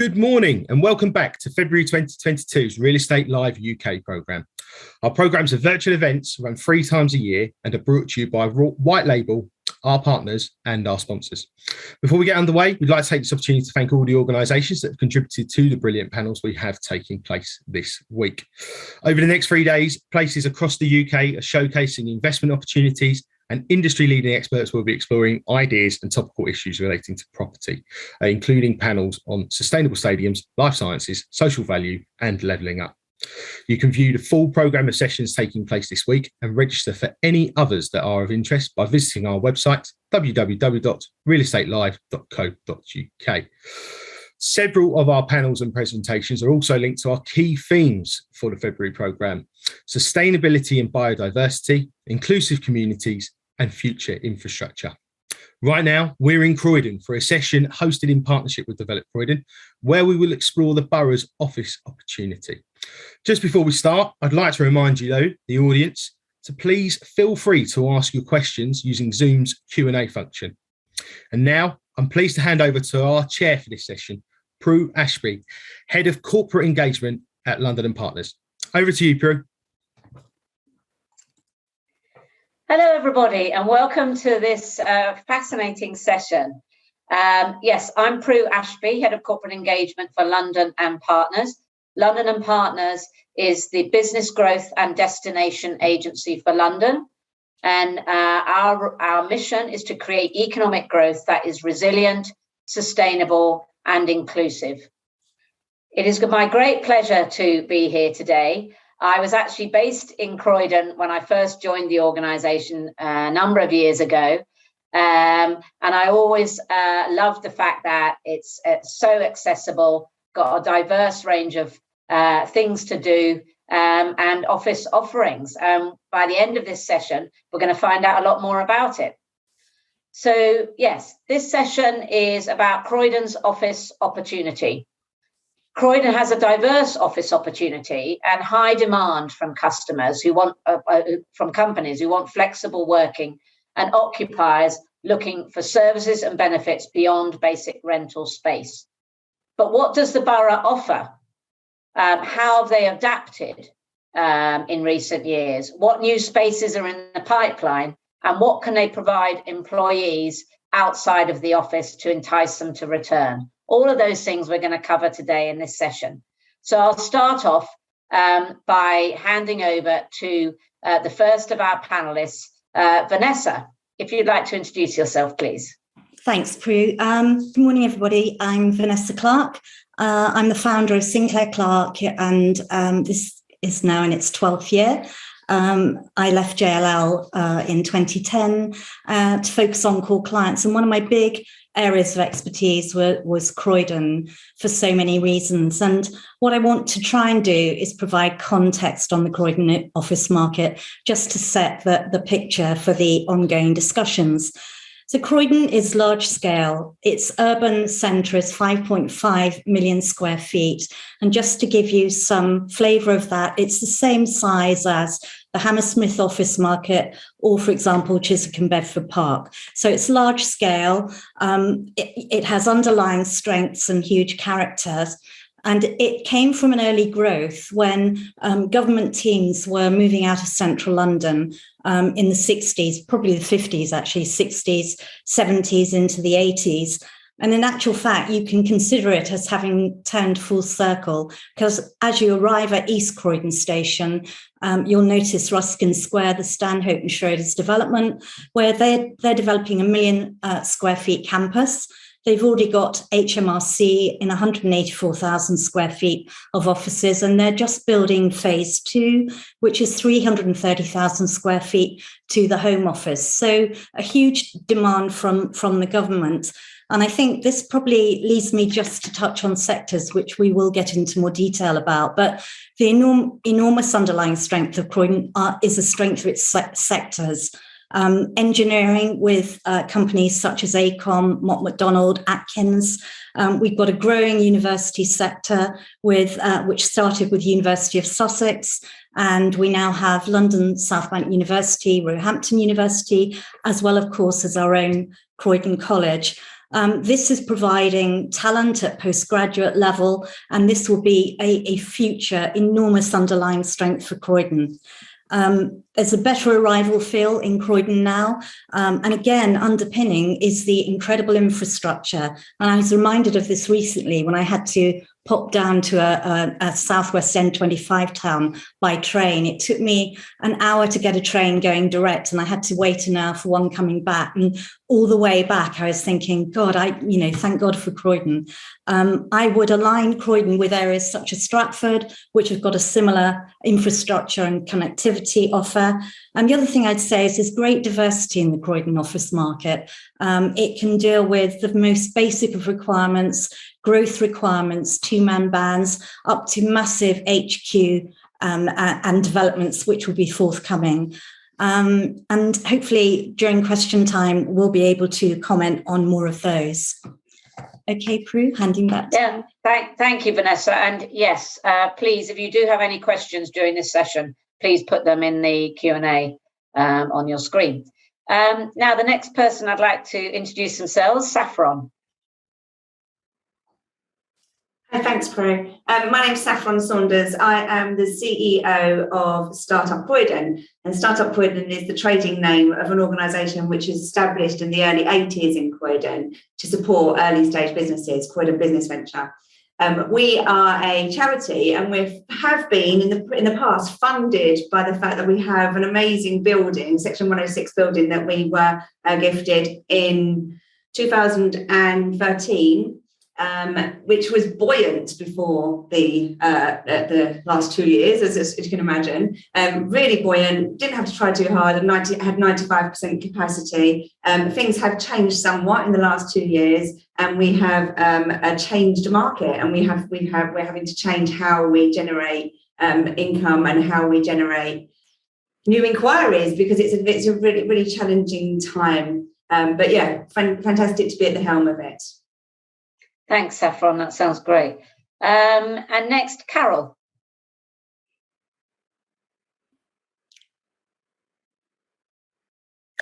Good morning and welcome back to February 2022's Real Estate Live UK programme. Our programmes are virtual events run 3 times a year and are brought to you by White Label, our partners and our sponsors. Before we get underway, we'd like to take this opportunity to thank all the organisations that have contributed to the brilliant panels we have taking place this week. Over the next 3 days, places across the UK are showcasing investment opportunities, and industry-leading experts will be exploring ideas and topical issues relating to property, including panels on sustainable stadiums, life sciences, social value and levelling up. You can view the full programme of sessions taking place this week and register for any others that are of interest by visiting our website, www.realestatelive.co.uk. Several of our panels and presentations are also linked to our key themes for the February programme: sustainability and biodiversity, inclusive communities, and future infrastructure. Right now, we're in Croydon for a session hosted in partnership with Develop Croydon, where we will explore the borough's office opportunity. Just before we start, I'd like to remind you, though, the audience, to please feel free to ask your questions using Zoom's Q&A function. And now, I'm pleased to hand over to our chair for this session, Prue Ashby, Head of Corporate Engagement at London & Partners. Over to you, Prue. Hello, everybody, and welcome to this fascinating session. Yes, I'm Prue Ashby, Head of Corporate Engagement for London & Partners. London & Partners is the business growth and destination agency for London. And our mission is to create economic growth that is resilient, sustainable, and inclusive. It is my great pleasure to be here today. I was actually based in Croydon when I first joined the organisation a number of years ago. And I always loved the fact that it's so accessible, got a diverse range of things to do, and office offerings. By the end of this session, we're going to find out a lot more about it. So, yes, this session is about Croydon's office opportunity. Croydon has a diverse office opportunity and high demand from customers who want, from companies who want flexible working, and occupiers looking for services and benefits beyond basic rental space. But what does the borough offer? How have they adapted in recent years? What new spaces are in the pipeline? And what can they provide employees outside of the office to entice them to return? All of those things we're going to cover today in this session. So I'll start off by handing over to the first of our panelists, Vanessa. If you'd like to introduce yourself, please. Thanks, Prue. Good morning, everybody. I'm Vanessa Clarke. I'm the founder of Sinclair Clarke, and this is now in its 12th year. I left JLL in 2010 to focus on core clients, and one of my big areas of expertise was Croydon for so many reasons. And what I want to try and do is provide context on the Croydon office market, just to set the picture for the ongoing discussions. So Croydon is large scale. Its urban centre is 5.5 million square feet. And just to give you some flavour of that, it's the same size as the Hammersmith office market, or, for example, Chiswick and Bedford Park. So it's large scale. It has underlying strengths and huge characters. And it came from an early growth when government teams were moving out of central London in the 60s, probably the 50s, actually, 60s, 70s into the 80s. And in actual fact, you can consider it as having turned full circle, because as you arrive at East Croydon Station, you'll notice Ruskin Square, the Stanhope and Schroeder's development, where they're developing a 1 million square feet campus. They've already got HMRC in 184,000 square feet of offices, and they're just building phase 2, which is 330,000 square feet to the Home Office. So a huge demand from the government. And I think this probably leads me just to touch on sectors, which we will get into more detail about. But the enormous underlying strength of Croydon is the strength of its sectors. Engineering with companies such as AECOM, Mott MacDonald, Atkins. We've got a growing university sector which started with University of Sussex, and we now have London South Bank University, Roehampton University, as well, of course, as our own Croydon College. This is providing talent at postgraduate level, and this will be a future enormous underlying strength for Croydon. There's a better arrival feel in Croydon now. And again, underpinning is the incredible infrastructure. And I was reminded of this recently when I had to pop down to a Southwest N25 town by train. It took me an hour to get a train going direct, and I had to wait an hour for one coming back. And all the way back, I was thinking, God, thank God for Croydon. I would align Croydon with areas such as Stratford, which have got a similar infrastructure and connectivity offer. And the other thing I'd say is there's great diversity in the Croydon office market. It can deal with the most basic of requirements, growth requirements, two-man bands, up to massive HQ and developments which will be forthcoming. And hopefully during question time, we'll be able to comment on more of those. Okay, Prue, handing back to you. Thank you, Vanessa. And yes, please, if you do have any questions during this session, please put them in the Q&A on your screen. Now, the next person I'd like to introduce themselves, Saffron. Hi, thanks, Prue. My name's Saffron Saunders. I am the CEO of Startup Croydon, and Startup Croydon is the trading name of an organisation which was established in the early 80s in Croydon to support early stage businesses, Croydon Business Venture. We are a charity, and we have been in the past funded by the fact that we have an amazing building, Section 106 building, that we were gifted in 2013. Which was buoyant before the last 2 years, as you can imagine. Really buoyant, didn't have to try too hard, and had 95% capacity. Things have changed somewhat in the last 2 years, and we have a changed market, and we're having to change how we generate income and how we generate new inquiries, because it's a really, really challenging time. But yeah, fantastic to be at the helm of it. Thanks, Saffron. That sounds great. And next, Carol.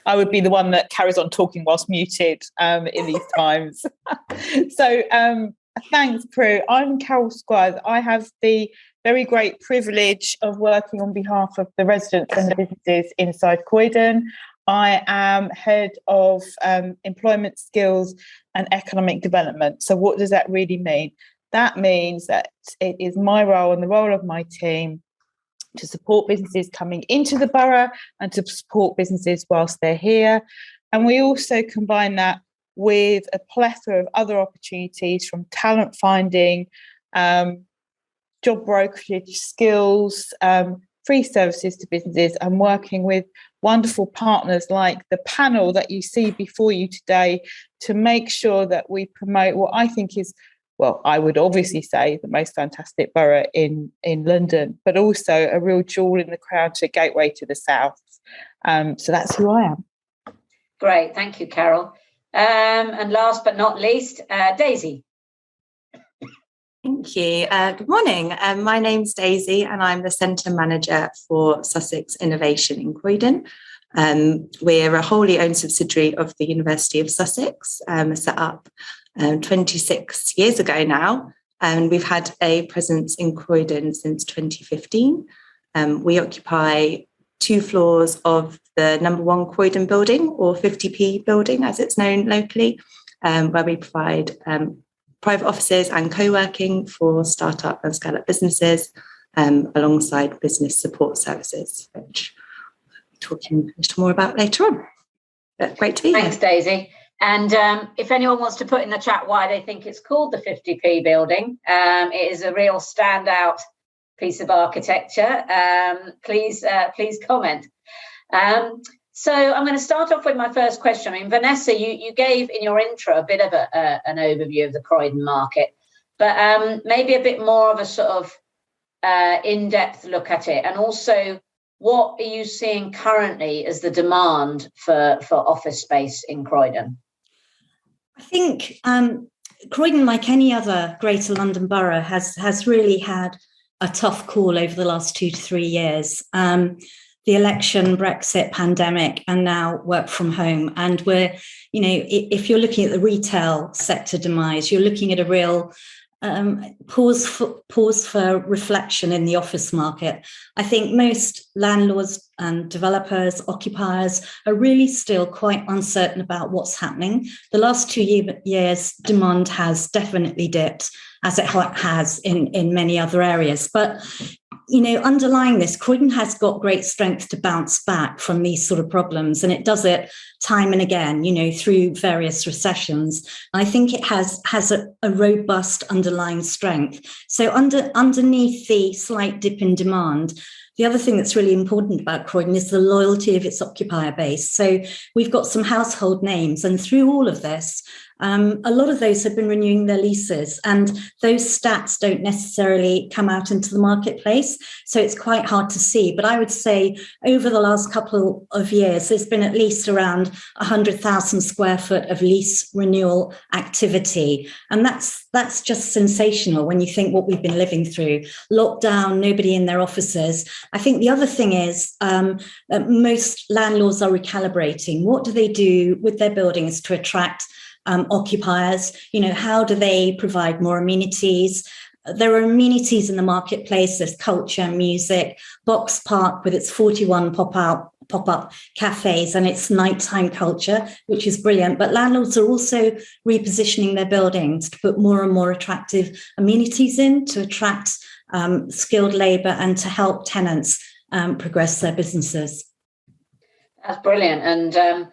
I would be the one that carries on talking whilst muted in these times. So thanks, Prue. I'm Carol Squires. I have the very great privilege of working on behalf of the residents and the businesses inside Croydon. I am head of employment skills and economic development. So what does that really mean? That means that it is my role and the role of my team to support businesses coming into the borough and to support businesses whilst they're here. And we also combine that with a plethora of other opportunities, from talent finding, job brokerage skills, free services to businesses, and working with wonderful partners like the panel that you see before you today to make sure that we promote what I think is, well, I would obviously say the most fantastic borough in London, but also a real jewel in the crown to gateway to the south. So that's who I am. Great. Thank you, Carol. And last but not least, Daisy. Thank you. Good morning. My name's Daisy, and I'm the Centre Manager for Sussex Innovation in Croydon. We're a wholly owned subsidiary of the University of Sussex, set up 26 years ago now, and we've had a presence in Croydon since 2015. We occupy 2 floors of the number 1 Croydon building, or 50p building as it's known locally, where we provide private offices and co-working for startup and scale-up businesses, alongside business support services, which we'll talk a little more about later on. But great to be here. Thanks, Daisy. And if anyone wants to put in the chat why they think it's called the 50p building, it is a real standout piece of architecture. Please comment. So I'm going to start off with my first question. I mean, Vanessa, you gave in your intro a bit of an overview of the Croydon market, but maybe a bit more of a sort of in-depth look at it. And also, what are you seeing currently as the demand for office space in Croydon? I think Croydon, like any other Greater London borough, has really had a tough call over the last 2 to 3 years. the election, Brexit, pandemic, and now work from home. And we're, if you're looking at the retail sector demise, you're looking at a real pause for reflection in the office market. I think most landlords and developers, occupiers are really still quite uncertain about what's happening. The last 2 years, demand has definitely dipped, as it has in many other areas. But underlying this, Croydon has got great strength to bounce back from these sort of problems, and it does it time and again, through various recessions. I think it has a robust underlying strength. So underneath the slight dip in demand, the other thing that's really important about Croydon is the loyalty of its occupier base. So we've got some household names, and through all of this, a lot of those have been renewing their leases, and those stats don't necessarily come out into the marketplace. So it's quite hard to see. But I would say over the last couple of years, there's been at least around 100,000 square foot of lease renewal activity. And that's just sensational when you think what we've been living through. Lockdown, nobody in their offices. I think the other thing is that most landlords are recalibrating. What do they do with their buildings to attract occupiers? How do they provide more amenities? There are amenities in the marketplace. There's culture, music, Box Park with its 41 pop-up cafes and its nighttime culture, which is brilliant. But landlords are also repositioning their buildings to put more and more attractive amenities in to attract skilled labour and to help tenants progress their businesses. That's brilliant. And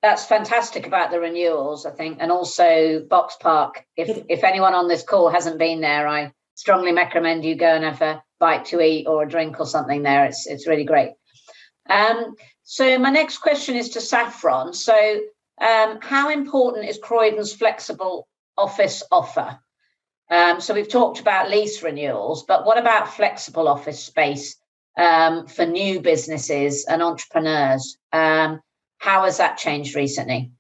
that's fantastic about the renewals, I think, and also Box Park. If anyone on this call hasn't been there, I strongly recommend you go and have a bite to eat or a drink or something there. It's really great. So my next question is to Saffron. So how important is Croydon's flexible office offer? So we've talked about lease renewals, but what about flexible office space for new businesses and entrepreneurs? How has that changed recently?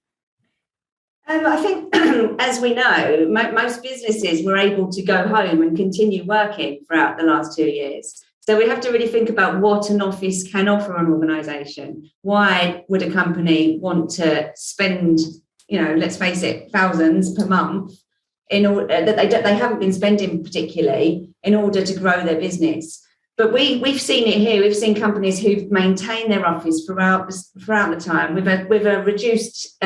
I think, as we know, most businesses were able to go home and continue working throughout the last 2 years. So we have to really think about what an office can offer an organisation. Why would a company want to spend, let's face it, thousands per month in order that they haven't been spending particularly in order to grow their business? But we've seen it here. We've seen companies who've maintained their office throughout the time with a reduced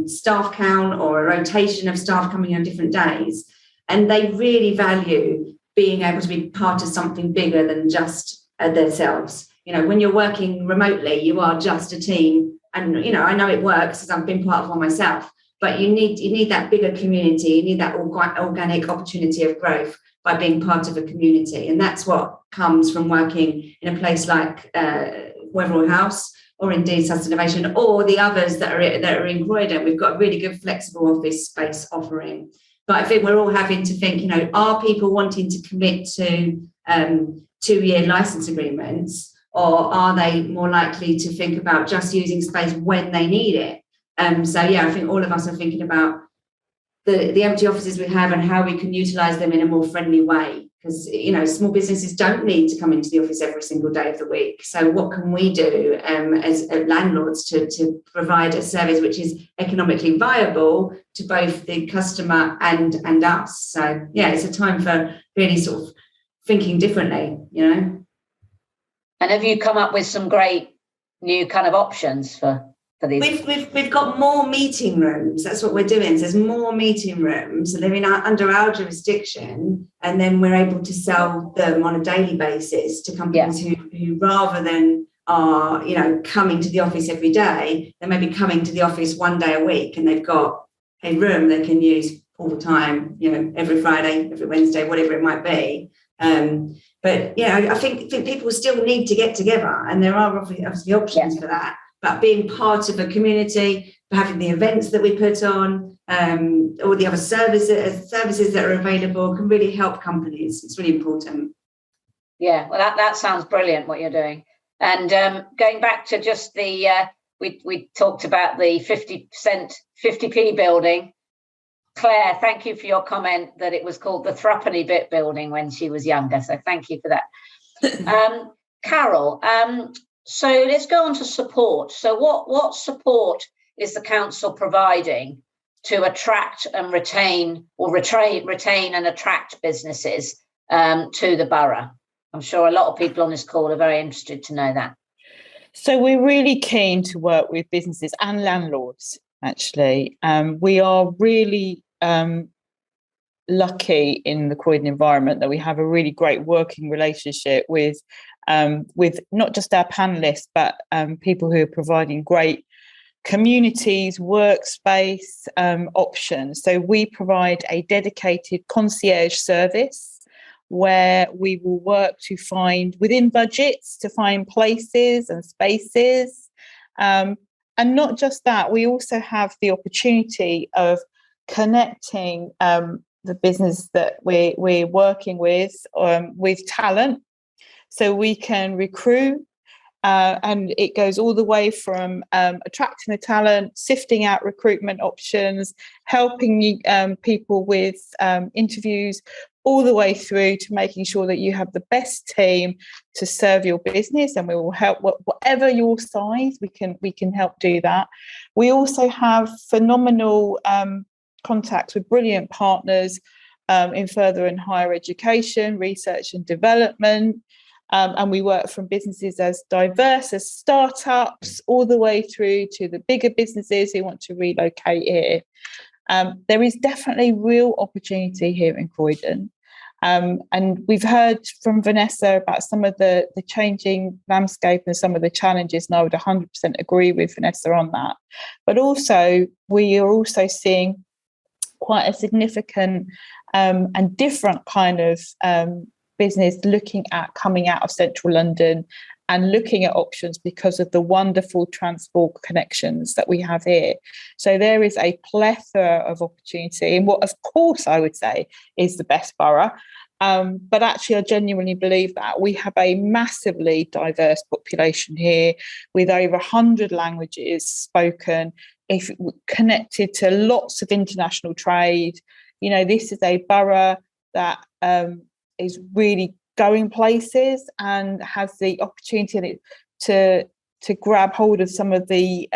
staff count or a rotation of staff coming on different days. And they really value being able to be part of something bigger than just themselves. When you're working remotely, you are just a team. And, I know it works because I've been part of one myself, but you need that bigger community. You need that organic opportunity of growth by being part of a community. And that's what comes from working in a place like Weatherall House or indeed Sussex Innovation or the others that are in Croydon. We've got a really good flexible office space offering. But I think we're all having to think, are people wanting to commit to 2-year license agreements, or are they more likely to think about just using space when they need it? I think all of us are thinking about the empty offices we have and how we can utilise them in a more friendly way. Because, small businesses don't need to come into the office every single day of the week. So what can we do as landlords to provide a service which is economically viable to both the customer and us? So, it's a time for really sort of thinking differently, And have you come up with some great new kind of options for these? We've got more meeting rooms. That's what we're doing. So there's more meeting rooms, and they're under our jurisdiction, and then we're able to sell them on a daily basis to companies who rather than are coming to the office every day, they may be coming to the office one day a week, and they've got a room they can use all the time. Every Friday, every Wednesday, whatever it might be. But I think people still need to get together, and there are obviously options for that. But being part of a community, having the events that we put on, all the other services that are available can really help companies. It's really important. Yeah, well, that sounds brilliant what you're doing. And going back to just the, we talked about the 50p building. Claire, thank you for your comment that it was called the Threepenny Bit building when she was younger. So thank you for that. Carol, So let's go on to support. So what support is the council providing to attract and retain, or retain and attract businesses to the borough? I'm sure a lot of people on this call are very interested to know that. So we're really keen to work with businesses and landlords, actually. We are really lucky in the Croydon environment that we have a really great working relationship with not just our panellists, but people who are providing great communities, workspace options. So we provide a dedicated concierge service where we will work to find, within budgets, to find places and spaces. And not just that, we also have the opportunity of connecting the business that we're working with talent. So we can recruit, and it goes all the way from attracting the talent, sifting out recruitment options, helping people with interviews, all the way through to making sure that you have the best team to serve your business, and we will help whatever your size. We can help do that. We also have phenomenal contacts with brilliant partners in further and higher education, research and development. And we work from businesses as diverse as startups all the way through to the bigger businesses who want to relocate here. There is definitely real opportunity here in Croydon. And we've heard from Vanessa about some of the changing landscape and some of the challenges, and I would 100% agree with Vanessa on that. But also, we are also seeing quite a significant and different kind of business looking at coming out of central London and looking at options because of the wonderful transport connections that we have here. So there is a plethora of opportunity in what, of course, I would say is the best borough. But actually, I genuinely believe that we have a massively diverse population here with over 100 languages spoken, if connected to lots of international trade. You know, this is a borough that is really going places and has the opportunity to grab hold of some of the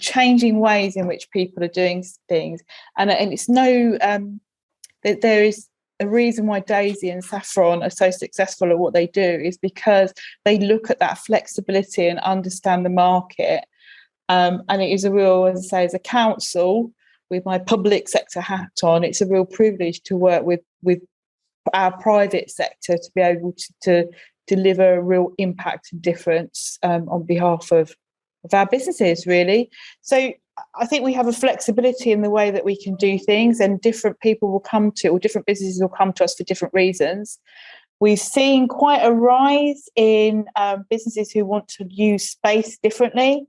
changing ways in which people are doing things. And it's that there is a reason why Daisy and Saffron are so successful at what they do is because they look at that flexibility and understand the market. And it is a real, as I say, as a council, with my public sector hat on, it's a real privilege to work with our private sector to be able to deliver a real impact and difference on behalf of our businesses, really. So I think we have a flexibility in the way that we can do things, and different people will come to, or different businesses will come to us for different reasons. We've seen quite a rise in businesses who want to use space differently.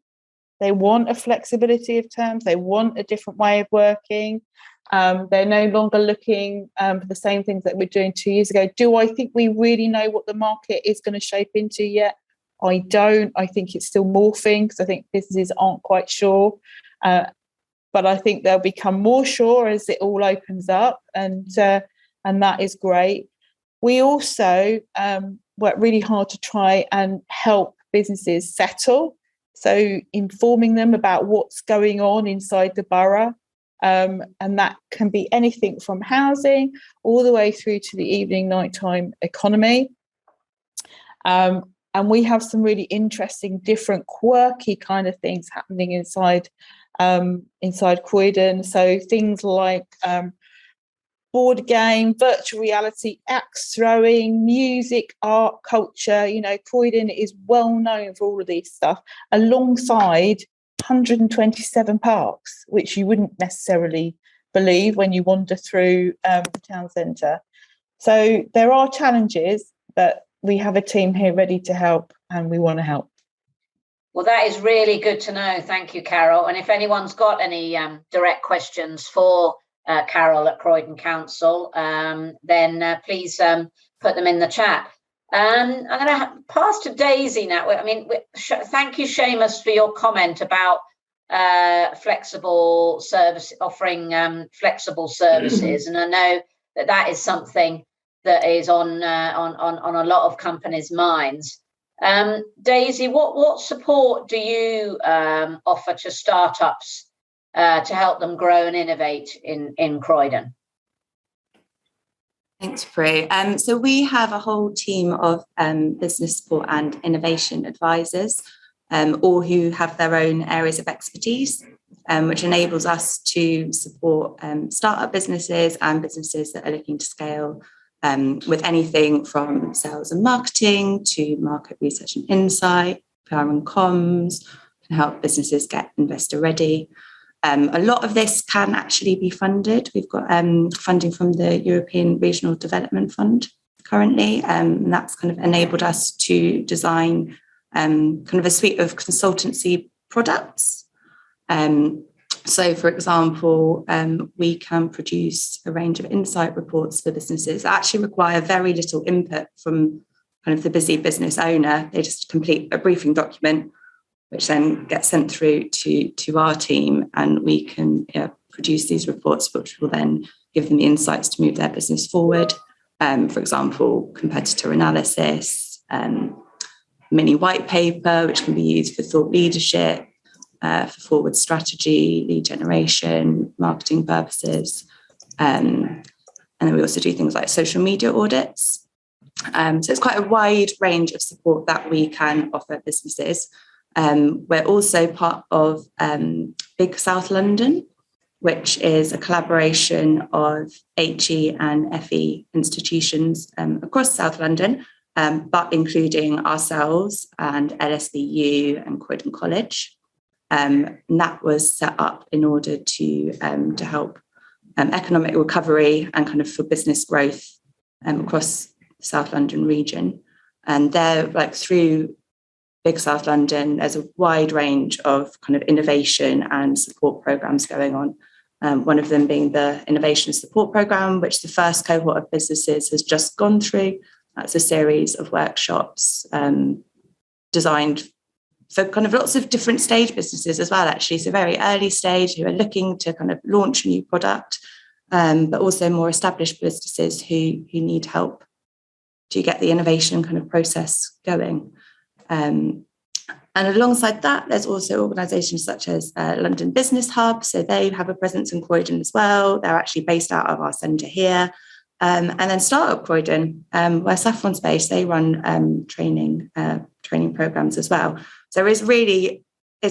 They want a flexibility of terms. They want a different way of working. They're no longer looking for the same things that we're doing 2 years ago. Do I think we really know what the market is going to shape into yet? I don't. I think it's still morphing, because I think businesses aren't quite sure. But I think they'll become more sure as it all opens up, and that is great. We also work really hard to try and help businesses settle. So informing them about what's going on inside the borough. And that can be anything from housing all the way through to the evening, nighttime economy. And we have some really interesting, different, quirky kind of things happening inside Croydon. So things like board game, virtual reality, axe throwing, music, art, culture. You know, Croydon is well known for all of these stuff, alongside 127 parks, which you wouldn't necessarily believe when you wander through the town centre. So there are challenges, but we have a team here ready to help, and we want to help. Well, that is really good to know. Thank you, Carol. And if anyone's got any direct questions for Carol at Croydon Council, then please put them in the chat. I'm going to pass to Daisy now. I mean, thank you, Seamus, for your comment about flexible service, offering flexible services, and I know that is something that is on a lot of companies' minds. Daisy, what support do you offer to startups to help them grow and innovate in Croydon? Thanks, Prue. So we have a whole team of business support and innovation advisors, all who have their own areas of expertise, which enables us to support startup businesses and businesses that are looking to scale with anything from sales and marketing to market research and insight, PR and comms, can help businesses get investor ready. A lot of this can actually be funded. We've got funding from the European Regional Development Fund currently, and that's kind of enabled us to design kind of a suite of consultancy products. So, for example, we can produce a range of insight reports for businesses that actually require very little input from kind of the busy business owner. They just complete a briefing document, which then gets sent through to our team, and we can produce these reports, which will then give them the insights to move their business forward. For example, competitor analysis, mini white paper, which can be used for thought leadership, for forward strategy, lead generation, marketing purposes. And then we also do things like social media audits. So it's quite a wide range of support that we can offer businesses. We're also part of Big South London, which is a collaboration of HE and FE institutions across South London, but including ourselves and LSVU and Croydon College. And that was set up in order to help economic recovery and kind of for business growth across the South London region. And they're like through Big South London, there's a wide range of kind of innovation and support programs going on. One of them being the Innovation Support Programme, which the first cohort of businesses has just gone through. That's a series of workshops designed for kind of lots of different stage businesses as well, actually. So very early stage who are looking to kind of launch a new product, but also more established businesses who need help to get the innovation kind of process going. And alongside that, there's also organisations such as London Business Hub. So they have a presence in Croydon as well. They're actually based out of our centre here. And then Startup Croydon, where Saffron's based, they run training programmes as well. So there is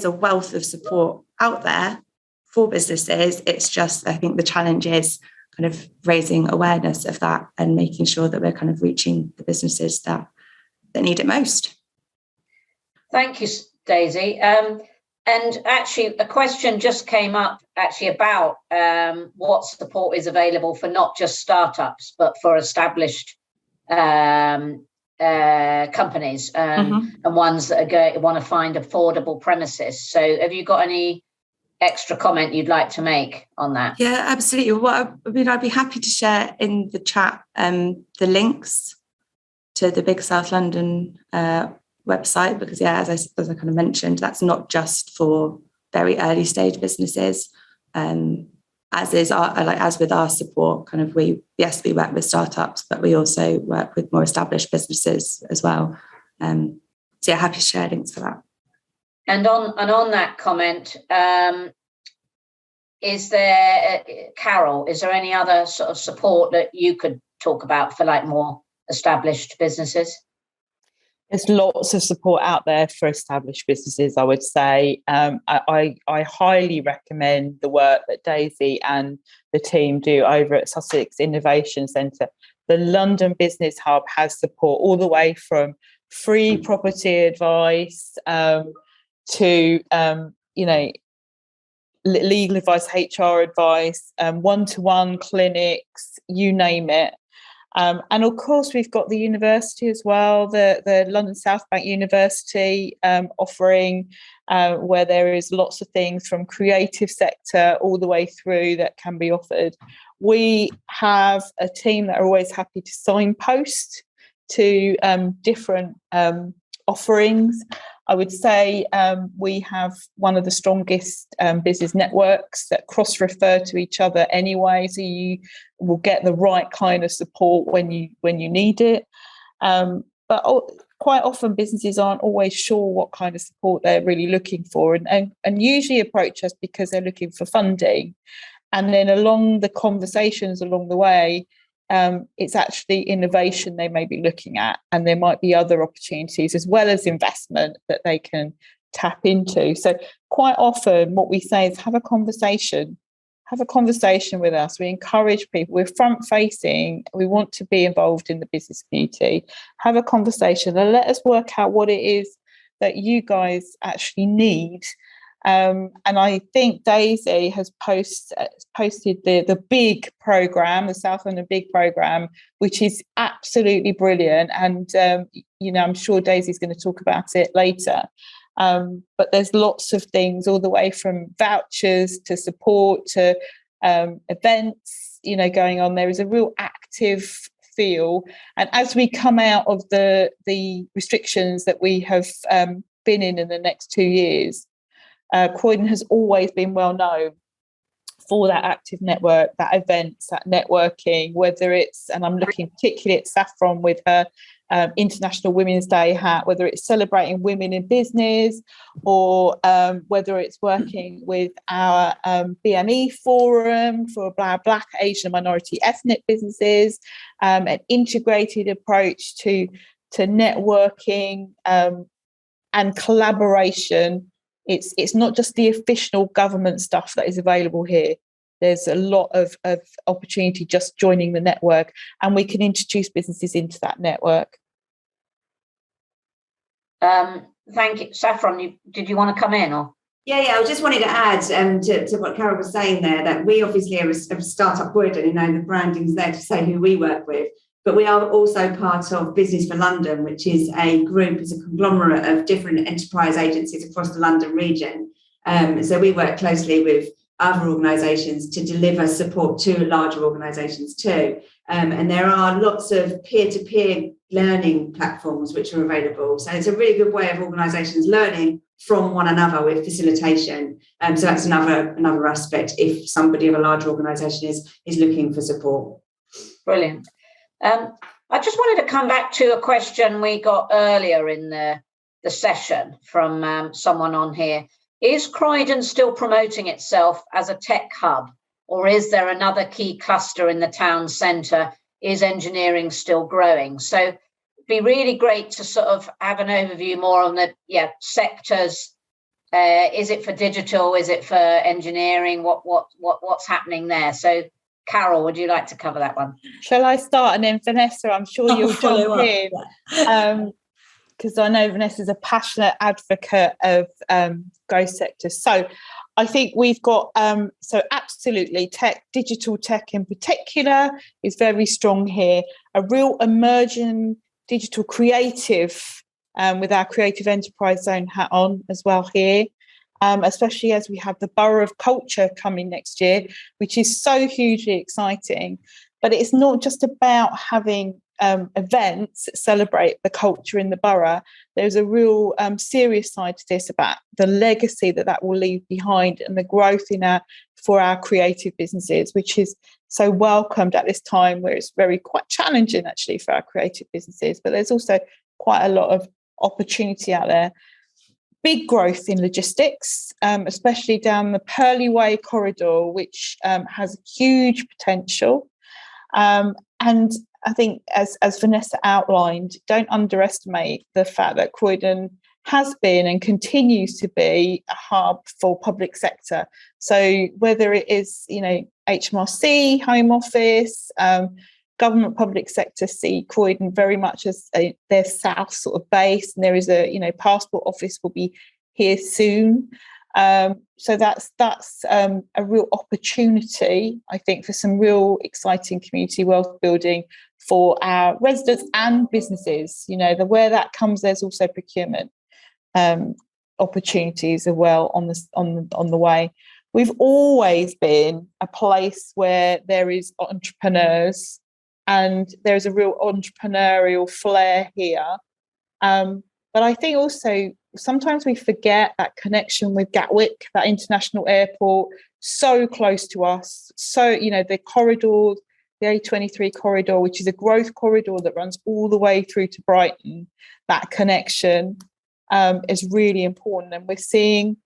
a wealth of support out there for businesses. It's just, I think the challenge is kind of raising awareness of that and making sure that we're kind of reaching the businesses that need it most. Thank you, Daisy. And actually, a question just came up actually about what support is available for not just startups, but for established companies and ones that want to find affordable premises. So have you got any extra comment you'd like to make on that? Yeah, absolutely. I'd be happy to share in the chat the links to the Big South London website, because as I kind of mentioned, that's not just for very early stage businesses. As with our support, kind of we work with startups, but we also work with more established businesses as well. So happy to share links for that. And on that comment, is there, Carol, is there any other sort of support that you could talk about for like more established businesses? There's lots of support out there for established businesses, I would say. I highly recommend the work that Daisy and the team do over at Sussex Innovation Centre. The London Business Hub has support all the way from free property advice to, legal advice, HR advice, one-to-one clinics, you name it. And of course, we've got the university as well, the London South Bank University offering where there is lots of things from creative sector all the way through that can be offered. We have a team that are always happy to signpost to different offerings. I would say we have one of the strongest business networks that cross-refer to each other anyway, so you will get the right kind of support when you need it. But quite often businesses aren't always sure what kind of support they're really looking for, and usually approach us because they're looking for funding. And then along the conversations along the way, it's actually innovation they may be looking at, and there might be other opportunities as well as investment that they can tap into. So quite often what we say is have a conversation with us. We encourage people. We're front facing. We want to be involved in the business community. Have a conversation and let us work out what it is that you guys actually need. And I think Daisy has posted the big program, the South London Big program, which is absolutely brilliant. And I'm sure Daisy's going to talk about it later. But there's lots of things, all the way from vouchers to support to events, going on. There is a real active feel. And as we come out of the restrictions that we have been in the next 2 years, Croydon has always been well known for that active network, that events, that networking, whether it's, and I'm looking particularly at Saffron with her International Women's Day hat, whether it's celebrating women in business, or whether it's working with our BME forum for Black, Asian, minority ethnic businesses, an integrated approach to networking and collaboration. It's not just the official government stuff that is available here. There's a lot of opportunity just joining the network, and we can introduce businesses into that network. Thank you. Saffron, did you want to come in? Or? Yeah, I just wanted to add to what Carol was saying there, that we obviously are a startup Croydon, the branding's there to say who we work with. But we are also part of Business for London, which is a group, it's a conglomerate of different enterprise agencies across the London region. So we work closely with other organisations to deliver support to larger organisations too. And there are lots of peer-to-peer learning platforms which are available. So it's a really good way of organisations learning from one another with facilitation. So that's another aspect if somebody of a larger organisation is looking for support. Brilliant. I just wanted to come back to a question we got earlier in the session from someone on here. Is Croydon still promoting itself as a tech hub, or is there another key cluster in the town centre? Is engineering still growing? So it'd be really great to sort of have an overview more on the sectors. Is it for digital? Is it for engineering? What's happening there? So Carol, would you like to cover that one? Shall I start? And then Vanessa, I'm sure you'll jump in. Because I know Vanessa's a passionate advocate of growth sectors. So I think we've got, so absolutely, digital tech in particular is very strong here. A real emerging digital creative with our creative enterprise zone hat on as well here. Especially as we have the Borough of Culture coming next year, which is so hugely exciting. But it's not just about having events that celebrate the culture in the borough. There's a real serious side to this about the legacy that will leave behind and the growth for our creative businesses, which is so welcomed at this time where it's quite challenging actually for our creative businesses. But there's also quite a lot of opportunity out there. Big growth in logistics, especially down the Purley Way corridor, which has huge potential. And I think, as Vanessa outlined, don't underestimate the fact that Croydon has been and continues to be a hub for public sector. So whether it is, HMRC, Home Office, government public sector see Croydon very much as their south sort of base, and there is passport office will be here soon. So that's a real opportunity, I think, for some real exciting community wealth building for our residents and businesses. Where that comes, there's also procurement opportunities as well on the way. We've always been a place where there is entrepreneurs. And there's a real entrepreneurial flair here. But I think also sometimes we forget that connection with Gatwick, that international airport, so close to us. So, the corridors, the A23 corridor, which is a growth corridor that runs all the way through to Brighton, that connection is really important. And we're seeing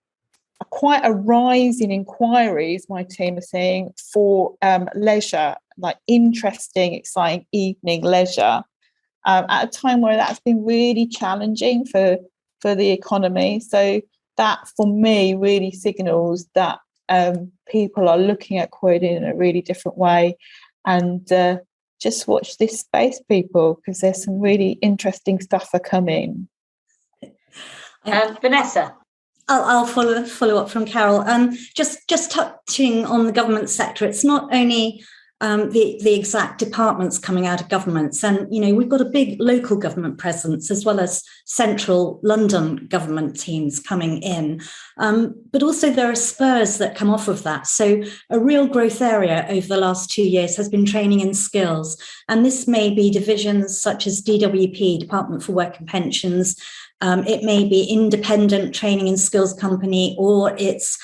quite a rise in inquiries, my team are saying, for leisure, like interesting, exciting evening leisure, at a time where that's been really challenging for the economy. So that, for me, really signals that people are looking at Croydon in a really different way. And just watch this space, people, because there's some really interesting stuff coming. Vanessa. I'll follow up from Carol. Just touching on the government sector, it's not only the exact departments coming out of governments, and we've got a big local government presence as well as central London government teams coming in, but also there are spurs that come off of that. So a real growth area over the last 2 years has been training and skills, and this may be divisions such as DWP, Department for Work and Pensions. It may be independent training and skills company, or it's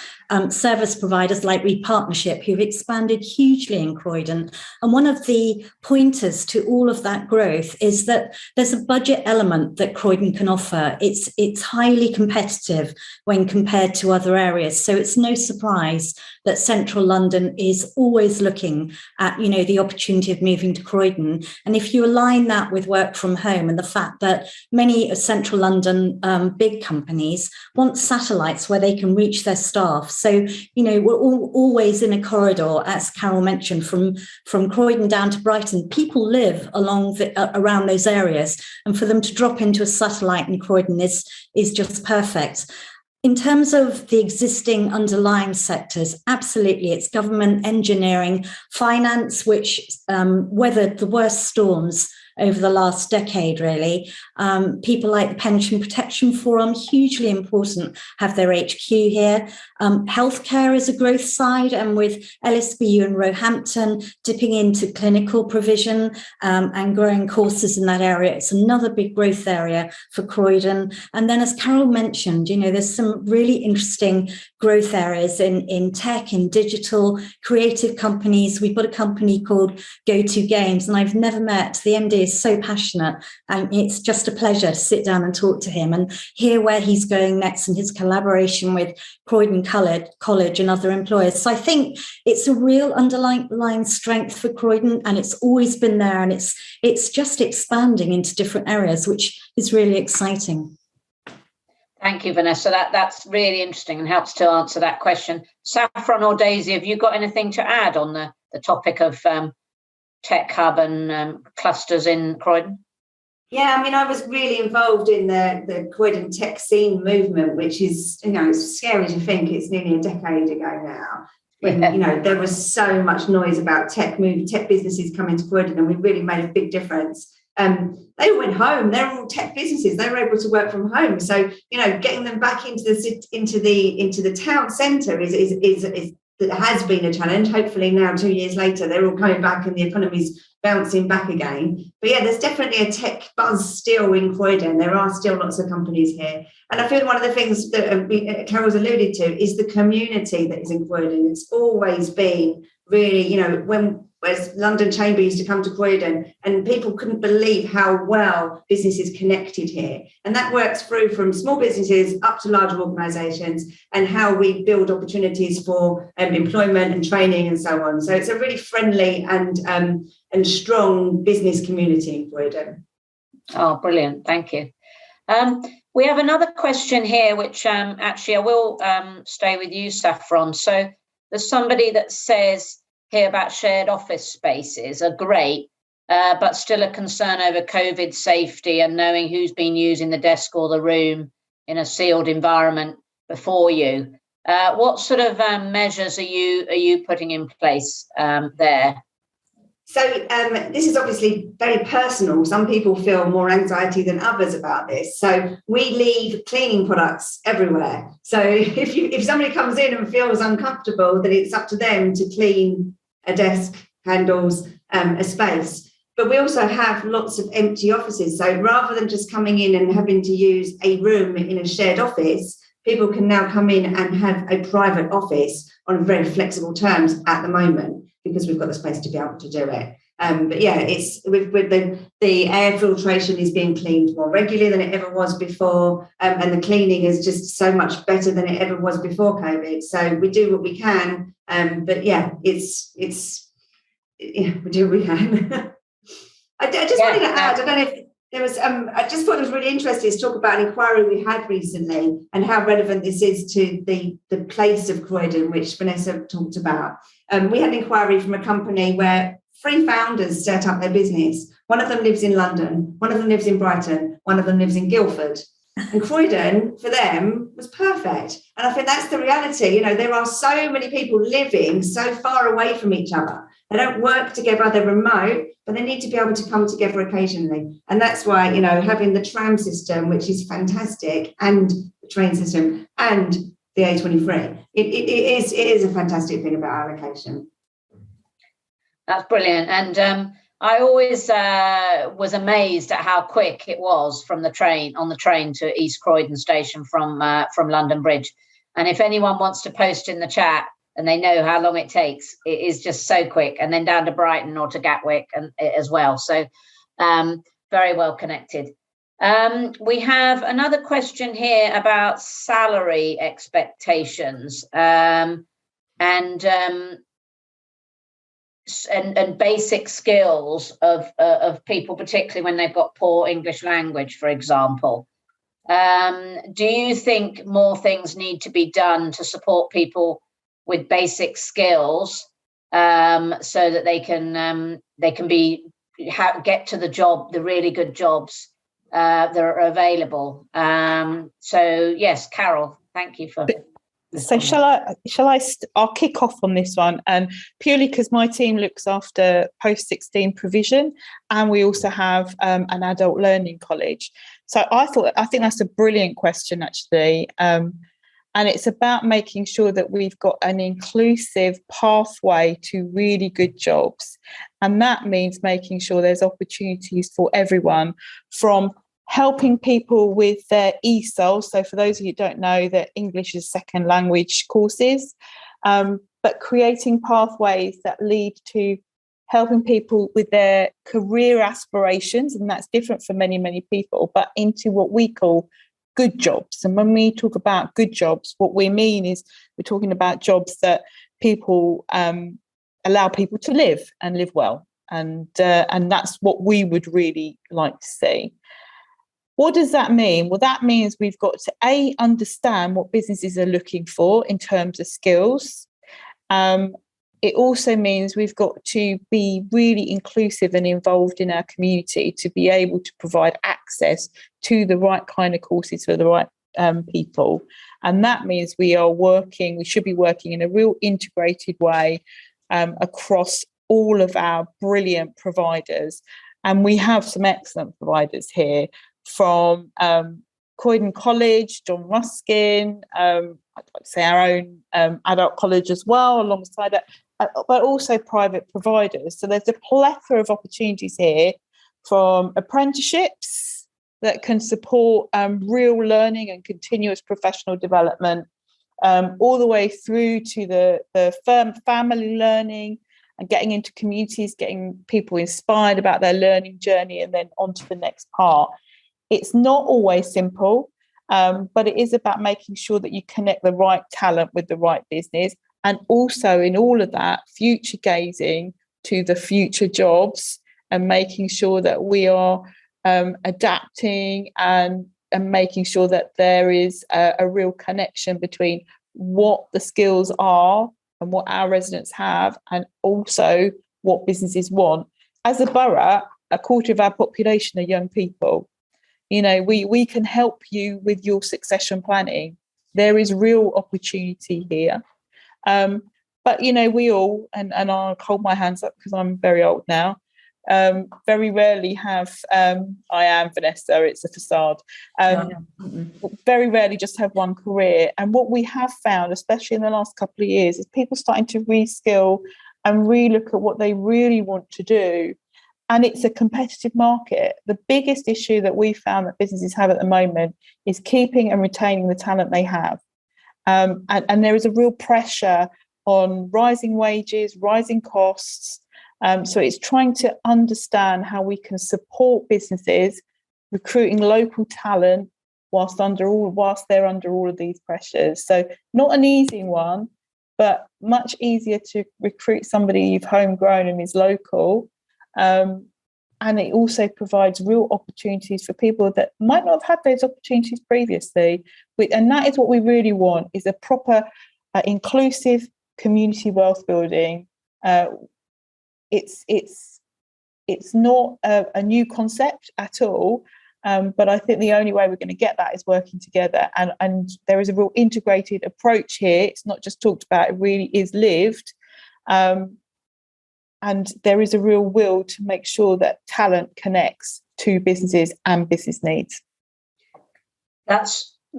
service providers like Reed Partnership, who've expanded hugely in Croydon. And one of the pointers to all of that growth is that there's a budget element that Croydon can offer. It's highly competitive when compared to other areas. So it's no surprise that central London is always looking at, the opportunity of moving to Croydon. And if you align that with work from home and the fact that many central London big companies want satellites where they can reach their staff. So, we're always in a corridor, as Carol mentioned, from Croydon down to Brighton. People live around those areas, and for them to drop into a satellite in Croydon is just perfect. In terms of the existing underlying sectors, absolutely, it's government, engineering, finance, which weathered the worst storms over the last decade, really. People like the Pension Protection Forum, hugely important, have their HQ here. Healthcare is a growth side, and with LSBU and Roehampton dipping into clinical provision and growing courses in that area, it's another big growth area for Croydon. And then, as Carol mentioned, there's some really interesting growth areas in tech, in digital, creative companies. We've got a company called Go2 Games, and I've never met the MD. Is so passionate, and it's just a pleasure to sit down and talk to him and hear where he's going next and his collaboration with Croydon College and other employers. So I think it's a real underlying strength for Croydon, and it's always been there, and it's just expanding into different areas, which is really exciting. Thank you, Vanessa. That's really interesting and helps to answer that question. Saffron or Daisy, have you got anything to add on the topic of tech hub and clusters in Croydon? Yeah, I was really involved in the Croydon tech scene movement, which is, it's scary to think it's nearly a decade ago now. When, there was so much noise about tech businesses coming to Croydon, and we really made a big difference. They all went home. They're all tech businesses. They were able to work from home. So, getting them back into the town centre is that has been a challenge. Hopefully now, 2 years later, they're all coming back and the economy's bouncing back again. But yeah, there's definitely a tech buzz still in Croydon. There are still lots of companies here. And I feel one of the things that Carol's alluded to is the community that is in Croydon. It's always been really, whereas London Chamber used to come to Croydon and people couldn't believe how well businesses connected here. And that works through from small businesses up to larger organisations, and how we build opportunities for employment and training and so on. So it's a really friendly and strong business community in Croydon. Oh, brilliant. Thank you. We have another question here, which actually I will stay with you, Saffron. So there's somebody that says here about shared office spaces are great, but still a concern over COVID safety and knowing who's been using the desk or the room in a sealed environment before you. What sort of measures are you putting in place there? So this is obviously very personal. Some people feel more anxiety than others about this. So we leave cleaning products everywhere. So if somebody comes in and feels uncomfortable, then it's up to them to clean a desk, handles, a space. But we also have lots of empty offices. So rather than just coming in and having to use a room in a shared office, people can now come in and have a private office on very flexible terms at the moment. because we've got the space to be able to do it. But yeah, it's with the air filtration is being cleaned more regularly than it ever was before, and the cleaning is just so much better than it ever was before COVID. So we do what we can, but yeah, we do what we can. I just wanted to add, I don't know if there was, I just thought it was really interesting to talk about an inquiry we had recently and how relevant this is to the place of Croydon, which Vanessa talked about. We had an inquiry from a company where 3 founders set up their business. One of them lives in London, one of them lives in Brighton, one of them lives in Guildford. And Croydon, for them, was perfect. And I think that's the reality. You know, there are so many people living so far away from each other. They don't work together, they're remote, but they need to be able to come together occasionally. And that's why, you know, having the tram system, which is fantastic, and the train system, and the A23, it is a fantastic thing about our location. That's brilliant. And I always was amazed at how quick it was on the train to East Croydon station from London Bridge. And if anyone wants to post in the chat and they know how long it takes, it is just so quick. And then down to Brighton or to Gatwick and as well. So very well connected. We have another question here about salary expectations and basic skills of people, particularly when they've got poor English language, for example. Do you think more things need to be done to support people with basic skills so that they can get to the really good jobs that are available? So yes, Carol, thank you for. So I'll kick off on this one, and purely because my team looks after post-16 provision, and we also have an adult learning college. So I think that's a brilliant question, actually, and it's about making sure that we've got an inclusive pathway to really good jobs, and that means making sure there's opportunities for everyone, from helping people with their ESOL. So for those of you who don't know, that English is second language courses, but creating pathways that lead to helping people with their career aspirations, and that's different for many, many people, but into what we call good jobs. And when we talk about good jobs, what we mean is we're talking about jobs that people allow people to live and live well. And that's what we would really like to see. What does that mean? Well, that means we've got to understand what businesses are looking for in terms of skills. It also means we've got to be really inclusive and involved in our community to be able to provide access to the right kind of courses for the right people. And that means we should be working in a real integrated way across all of our brilliant providers. And we have some excellent providers here, from Croydon College, John Ruskin, I'd like to say our own adult college as well, alongside that, but also private providers. So there's a plethora of opportunities here, from apprenticeships that can support real learning and continuous professional development, all the way through to the family learning and getting into communities, getting people inspired about their learning journey, and then on to the next part. It's not always simple, but it is about making sure that you connect the right talent with the right business, and also in all of that, future gazing to the future jobs and making sure that we are adapting and making sure that there is a real connection between what the skills are and what our residents have, and also what businesses want. As a borough, 1/4 of our population are young people. You know, we can help you with your succession planning. There is real opportunity here. But, you know, we all, and I'll hold my hands up because I'm very old now, very rarely have, I am Vanessa, it's a facade, very rarely just have one career. And what we have found, especially in the last couple of years, is people starting to reskill and relook at what they really want to do. And it's a competitive market. The biggest issue that we found that businesses have at the moment is keeping and retaining the talent they have. And there is a real pressure on rising wages, rising costs. So it's trying to understand how we can support businesses recruiting local talent whilst they're under all of these pressures. So not an easy one, but much easier to recruit somebody you've homegrown and is local. And it also provides real opportunities for people that might not have had those opportunities previously. And that is what we really want, is a proper inclusive community wealth building. It's not a new concept at all, but I think the only way we're going to get that is working together. And there is a real integrated approach here. It's not just talked about, it really is lived. And there is a real will to make sure that talent connects to businesses and business needs. That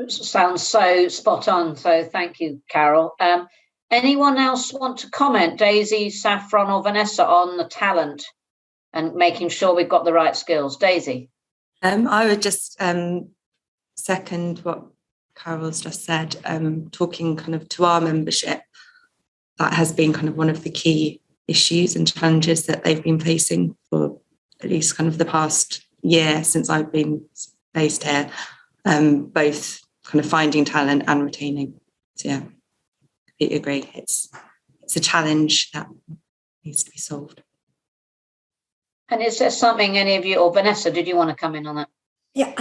sounds so spot on. So thank you, Carol. Anyone else want to comment, Daisy, Saffron or Vanessa, on the talent and making sure we've got the right skills? Daisy? I would just second what Carol's just said, talking kind of to our membership. That has been kind of one of the key issues and challenges that they've been facing for at least kind of the past year since I've been based here, both kind of finding talent and retaining. So yeah, I completely agree. It's a challenge that needs to be solved. And is there something any of you, or Vanessa, did you want to come in on that? Yeah,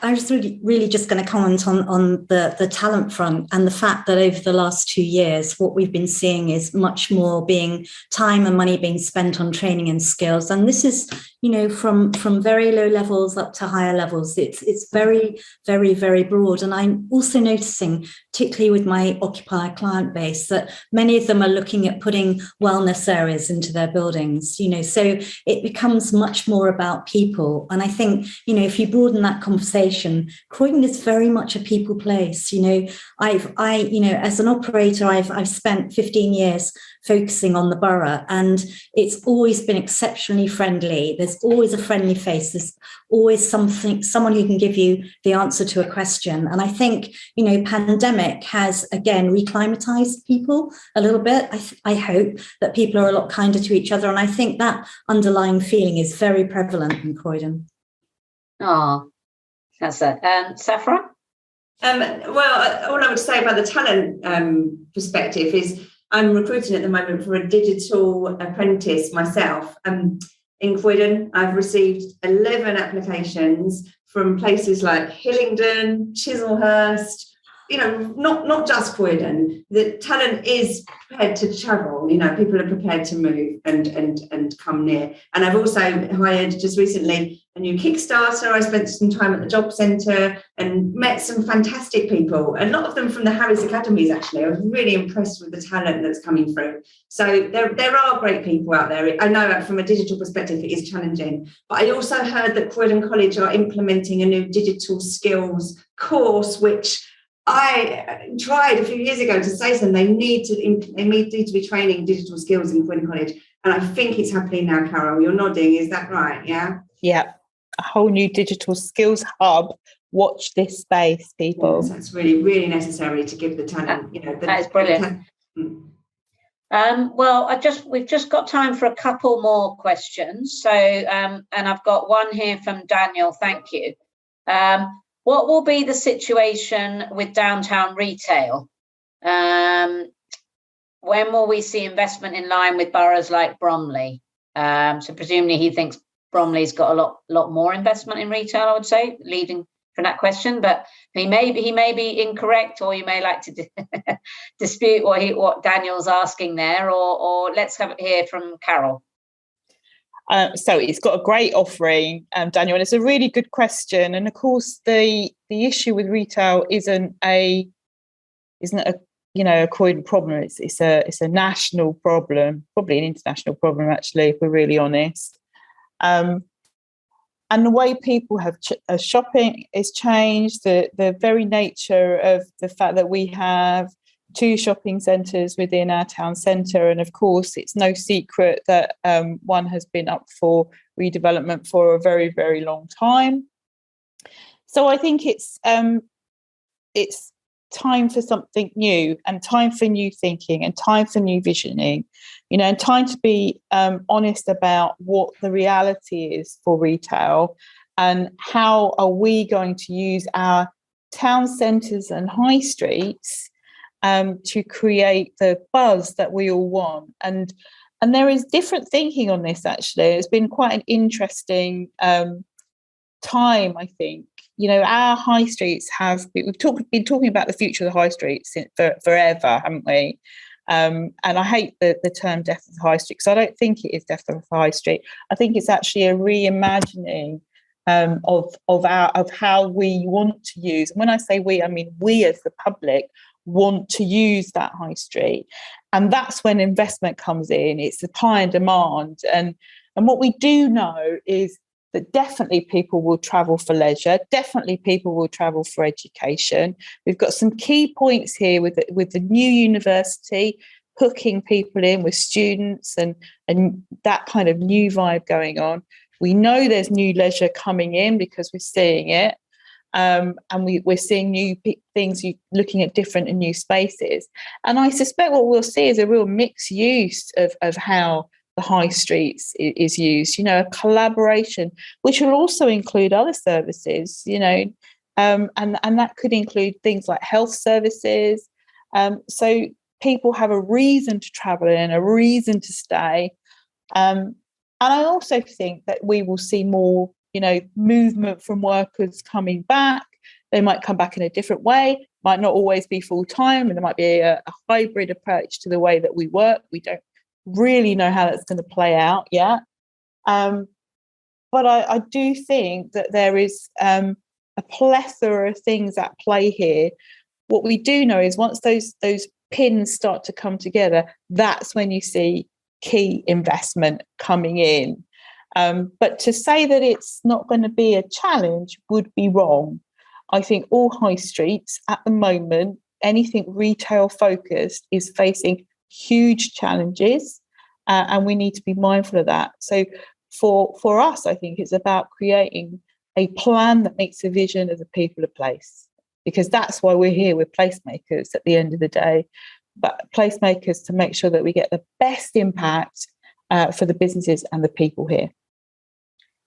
I was really just going to comment on the talent front and the fact that over the last 2 years, what we've been seeing is much more being time and money being spent on training and skills. And this is, from very low levels up to higher levels. It's very, very, very broad. And I'm also noticing, particularly with my occupier client base, that many of them are looking at putting wellness areas into their buildings, so it becomes much more about people. And I think, if you broaden that conversation, Croydon is very much a people place. As an operator, I've spent 15 years focusing on the borough, and it's always been exceptionally friendly. There's always a friendly face. There's always someone who can give you the answer to a question. And I think, pandemic has, again, reclimatized people a little bit. I hope that people are a lot kinder to each other. And I think that underlying feeling is very prevalent in Croydon. Oh, that's it. Saffron? Well, all I would say about the talent perspective is I'm recruiting at the moment for a digital apprentice myself. In Croydon, I've received 11 applications from places like Hillingdon, Chislehurst, not just Croydon. The talent is prepared to travel, people are prepared to move and come near. And I've also hired just recently a new Kickstarter. I spent some time at the job centre and met some fantastic people, a lot of them from the Harris Academies, actually. I was really impressed with the talent that's coming through. So there are great people out there. I know from a digital perspective it is challenging, but I also heard that Croydon College are implementing a new digital skills course, which I tried a few years ago to say to them they need to be training digital skills in Croydon College, and I think it's happening now. Carol, you're nodding. Is that right? Yeah, a whole new digital skills hub. Watch this space, people. Yes, that's really, really necessary to give the talent. That is brilliant. Well, we've just got time for a couple more questions. So, and I've got one here from Daniel. Thank you. What will be the situation with downtown retail? When will we see investment in line with boroughs like Bromley? So presumably he thinks Bromley's got a lot more investment in retail, I would say, leading from that question. But he may be incorrect, or you may like to dispute what Daniel's asking there, or let's hear from Carol. So it's got a great offering, Daniel, and it's a really good question. And of course, the issue with retail isn't a Croydon problem. It's a national problem, probably an international problem, actually, if we're really honest. And the way people are shopping is changed. The very nature of the fact that we have 2 shopping centres within our town centre, and of course it's no secret that one has been up for redevelopment for a very, very long time. So I think it's time for something new, and time for new thinking, and time for new visioning, and time to be honest about what the reality is for retail, and how are we going to use our town centres and high streets to create the buzz that we all want. And there is different thinking on this, actually. It's been quite an interesting time, I think. Our high streets we've been talking about the future of the high streets forever, haven't we? And I hate the term death of the high street, because I don't think it is death of the high street. I think it's actually a reimagining of how we want to use. And when I say we, I mean we as the public want to use that high street. And that's when investment comes in. It's supply and demand. And what we do know is that definitely people will travel for leisure. Definitely people will travel for education. We've got some key points here with the new university hooking people in with students and that kind of new vibe going on. We know there's new leisure coming in because we're seeing it. And we're seeing new things, looking at different and new spaces. And I suspect what we'll see is a real mixed use of how the high streets is used, a collaboration, which will also include other services, and that could include things like health services. So people have a reason to travel and a reason to stay. And I also think that we will see more, movement from workers coming back. They might come back in a different way, might not always be full time, and there might be a hybrid approach to the way that we work. We don't really know how that's going to play out yet. But I do think that there is a plethora of things at play here. What we do know is once those pins start to come together, that's when you see key investment coming in. But to say that it's not going to be a challenge would be wrong. I think all high streets at the moment, anything retail focused, is facing huge challenges, and we need to be mindful of that. So for us, I think it's about creating a plan that meets the vision of the people of place, because that's why we're here. We're placemakers at the end of the day, but placemakers to make sure that we get the best impact for the businesses and the people here.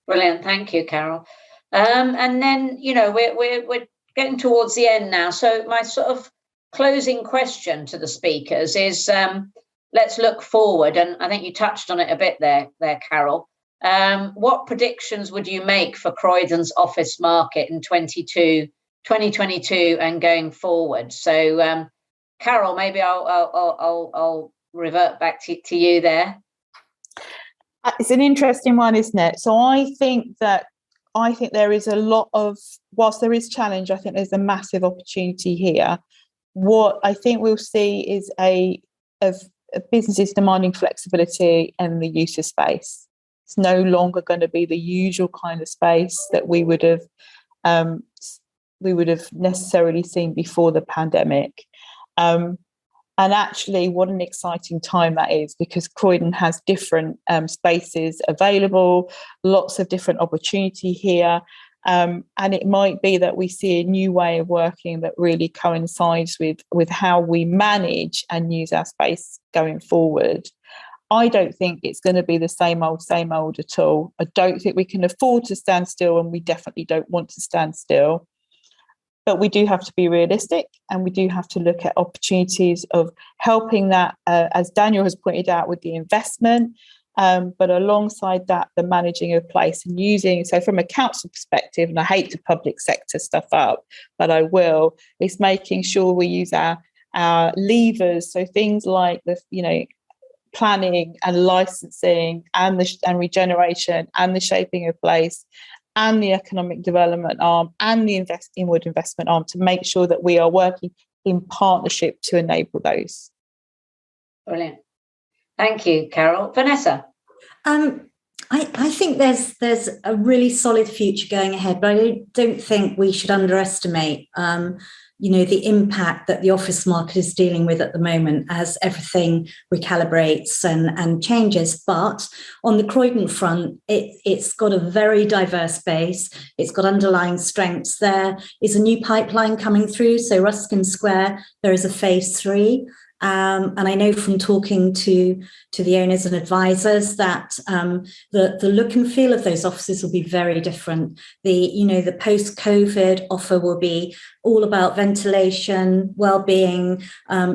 Brilliant, thank you, Carol. And then we're getting towards the end now. So my sort of closing question to the speakers is, let's look forward. And I think you touched on it a bit there, Carol. What predictions would you make for Croydon's office market in 2022 and going forward? So, Carol, maybe I'll revert back to you there. It's an interesting one, isn't it? So I think there is a lot of, whilst there is challenge, I think there's a massive opportunity here. What I think we'll see is of businesses demanding flexibility and the use of space. It's no longer going to be the usual kind of space that we would have necessarily seen before the pandemic. And actually, what an exciting time that is, because Croydon has different spaces available, lots of different opportunity here. And it might be that we see a new way of working that really coincides with how we manage and use our space going forward. I don't think it's going to be the same old at all. I don't think we can afford to stand still, and we definitely don't want to stand still. But we do have to be realistic, and we do have to look at opportunities of helping that, as Daniel has pointed out, with the investment, but alongside that, the managing of place and using. So from a council perspective, and I hate to public sector stuff up, but I will, is making sure we use our levers. So things like planning and licensing and regeneration and the shaping of place, and the economic development arm and the inward investment arm, to make sure that we are working in partnership to enable those. Brilliant. Thank you, Carol. Vanessa? I think there's a really solid future going ahead, but I don't think we should underestimate the impact that the office market is dealing with at the moment as everything recalibrates and changes. But on the Croydon front, it's got a very diverse base. It's got underlying strengths. There is a new pipeline coming through. So Ruskin Square, there is a phase 3. And I know from talking to the owners and advisors that the look and feel of those offices will be very different. The post-COVID offer will be all about ventilation, well-being,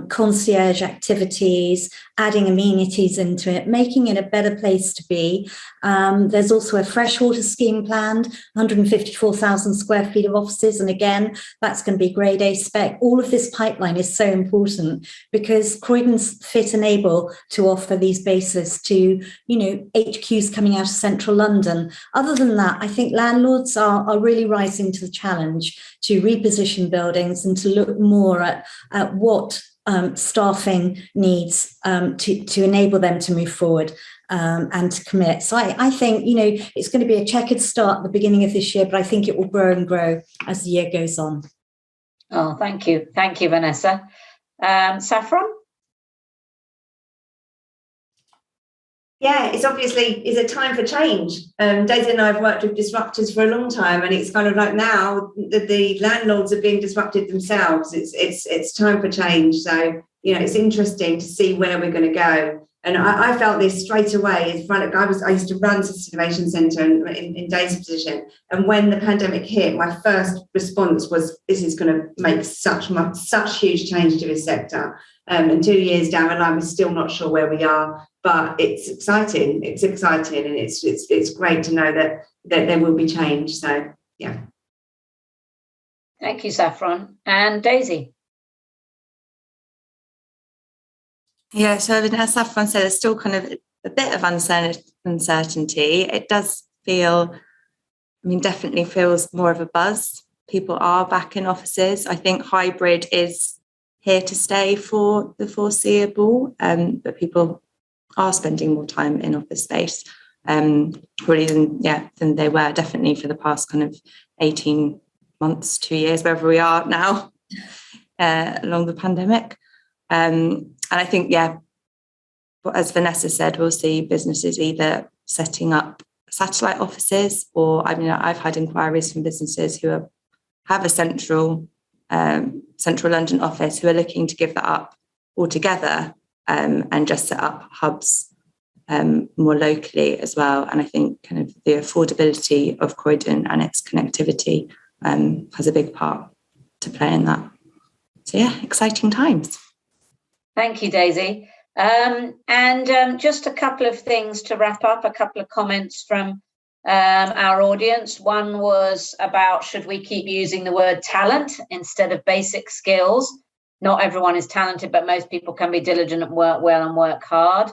concierge activities, adding amenities into it, making it a better place to be. There's also a freshwater scheme planned, 154,000 square feet of offices. And again, that's going to be grade A spec. All of this pipeline is so important because Croydon's fit and able to offer these bases to, HQs coming out of central London. Other than that, I think landlords are really rising to the challenge to reposition buildings and to look more at what staffing needs to enable them to move forward and to commit. So I think, it's going to be a checkered start at the beginning of this year, but I think it will grow and grow as the year goes on. Oh, thank you. Thank you, Vanessa. Saffron? Yeah, it's a time for change. Daisy and I have worked with disruptors for a long time, and it's kind of like now the landlords are being disrupted themselves. It's time for change. So, it's interesting to see where we're going to go. And I felt this straight away. I used to run Sussex Innovation Centre in Daisy's position. And when the pandemic hit, my first response was, this is going to make such huge change to this sector. And 2 years down the line, we're still not sure where we are. But it's exciting. It's exciting, and it's great to know that there will be change. So, yeah. Thank you, Saffron. And Daisy? Yeah, so as Saffron said, there's still kind of a bit of uncertainty. It does definitely feels more of a buzz. People are back in offices. I think hybrid is here to stay for the foreseeable, but people are spending more time in office space, really than they were definitely for the past kind of 18 months, 2 years, wherever we are now, along the pandemic. And I think, as Vanessa said, we'll see businesses either setting up satellite offices, or I've had inquiries from businesses who have a central London office who are looking to give that up altogether and just set up hubs more locally as well. And I think kind of the affordability of Croydon and its connectivity has a big part to play in that. So exciting times. Thank you, Daisy. And just a couple of things to wrap up, a couple of comments from our audience. One was about, should we keep using the word talent instead of basic skills? Not everyone is talented, but most people can be diligent and work well and work hard.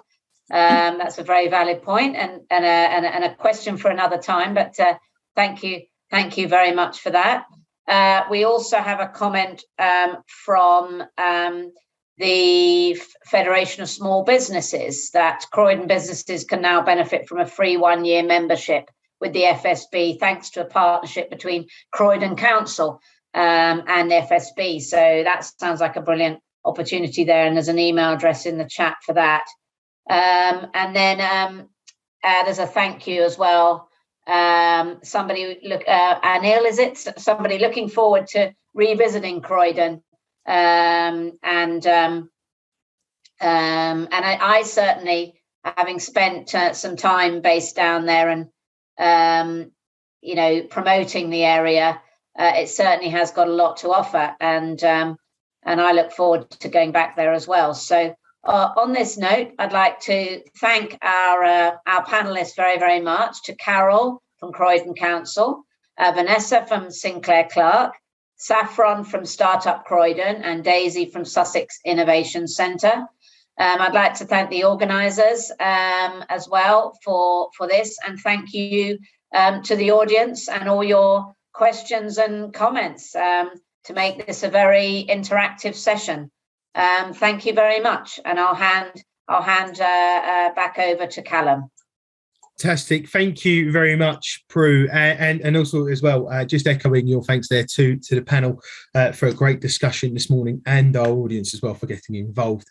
That's a very valid point and a question for another time, but thank you very much for that. We also have a comment from the Federation of Small Businesses that Croydon businesses can now benefit from a free 1-year membership with the FSB, thanks to a partnership between Croydon Council and the FSB. So that sounds like a brilliant opportunity there. And there's an email address in the chat for that. And then there's a thank you as well. Somebody Anil, is it? Somebody looking forward to revisiting Croydon. And I certainly, having spent some time based down there and promoting the area, it certainly has got a lot to offer, and I look forward to going back there as well. So on this note, I'd like to thank our panelists very, very much. To Carol from Croydon Council, Vanessa from Sinclair Clarke, Saffron from Startup Croydon, and Daisy from Sussex Innovation Centre. I'd like to thank the organisers as well for this, and thank you to the audience and all your questions and comments to make this a very interactive session. Thank you very much, and I'll hand back over to Callum. Fantastic. Thank you very much, Prue. And also as well, just echoing your thanks there to the panel for a great discussion this morning, and our audience as well for getting involved.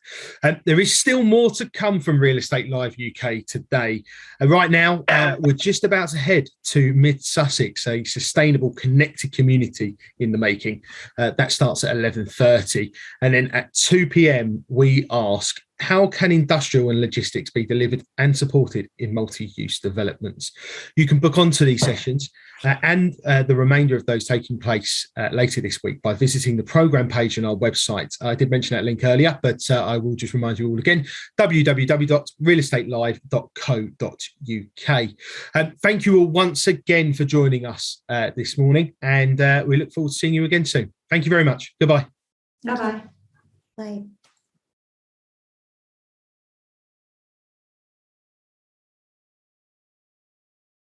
There is still more to come from Real Estate Live UK today. Right now, we're just about to head to Mid Sussex, a sustainable connected community in the making. That starts at 11:30. And then at 2 p.m, we ask, how can industrial and logistics be delivered and supported in multi-use developments? You can book onto these sessions and the remainder of those taking place later this week by visiting the programme page on our website. I did mention that link earlier, but I will just remind you all again, www.realestatelive.co.uk. Thank you all once again for joining us this morning, and we look forward to seeing you again soon. Thank you very much. Goodbye. Bye-bye. Bye.